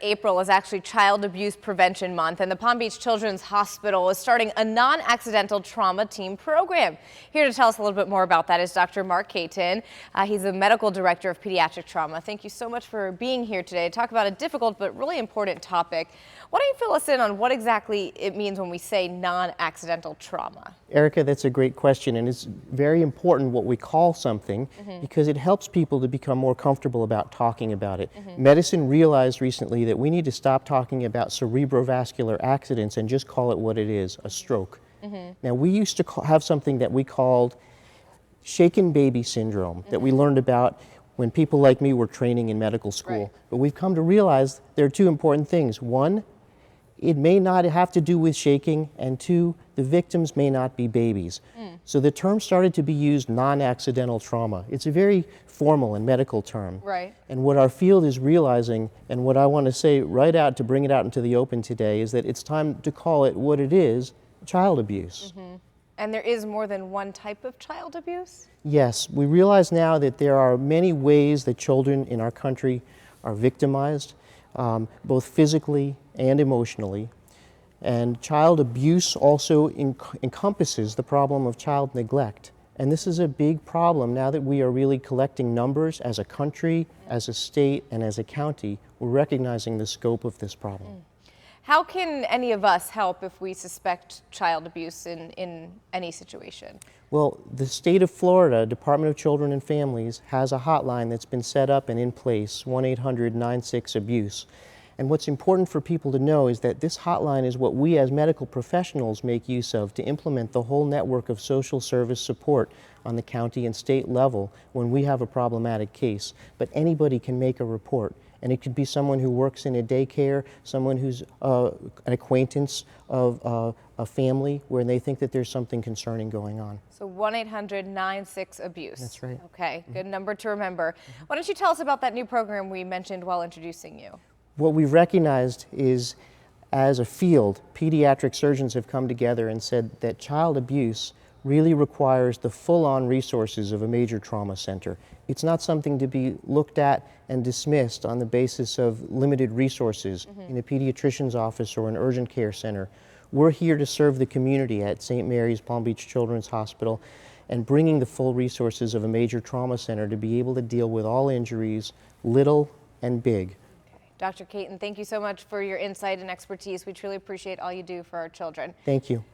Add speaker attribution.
Speaker 1: April is actually Child Abuse Prevention Month, and the Palm Beach Children's Hospital is starting a non-accidental trauma team program. Here to tell us a little bit more about that is Dr. Mark Kayton. He's the Medical Director of Pediatric Trauma. Thank you so much for being here today to talk about a difficult but really important topic. Why don't you fill us in on what exactly it means when we say non-accidental trauma?
Speaker 2: Erica, that's a great question, and it's very important what we call something because it helps people to become more comfortable about talking about it. Medicine realized recently that we need to stop talking about cerebrovascular accidents and just call it what it is, a stroke. Now, we used to have something that we called shaken baby syndrome that we learned about when people like me were training in medical school. But we've come to realize there are two important things. One, it may not have to do with shaking, and two, the victims may not be babies. So the term started to be used, non-accidental trauma. It's a very formal and medical term. And what our field is realizing, and what I want to say right out to bring it out into the open today, is that it's time to call it what it is, child abuse.
Speaker 1: And there is more than one type of child abuse?
Speaker 2: Yes, we realize now that there are many ways that children in our country are victimized, both physically and emotionally. And child abuse also encompasses the problem of child neglect. And this is a big problem now that we are really collecting numbers as a country, as a state, and as a county. We're recognizing the scope of this problem.
Speaker 1: How can any of us help if we suspect child abuse in any situation?
Speaker 2: Well, the state of Florida, Department of Children and Families, has a hotline that's been set up and in place, 1-800-96-ABUSE. And what's important for people to know is that this hotline is what we as medical professionals make use of to implement the whole network of social service support on the county and state level when we have a problematic case. But anybody can make a report. And it could be someone who works in a daycare, someone who's an acquaintance of a family where they think that there's something concerning going on.
Speaker 1: So 1-800-96-ABUSE.
Speaker 2: That's right.
Speaker 1: Okay, good number to remember. Why don't you tell us about that new program we mentioned while introducing you?
Speaker 2: What we've recognized is, as a field, pediatric surgeons have come together and said that child abuse really requires the full-on resources of a major trauma center. It's not something to be looked at and dismissed on the basis of limited resources in a pediatrician's office or an urgent care center. We're here to serve the community at St. Mary's Palm Beach Children's Hospital and bringing the full resources of a major trauma center to be able to deal with all injuries, little and big.
Speaker 1: Dr. Kayton, thank you so much for your insight and expertise. We truly appreciate all you do for our children.
Speaker 2: Thank you.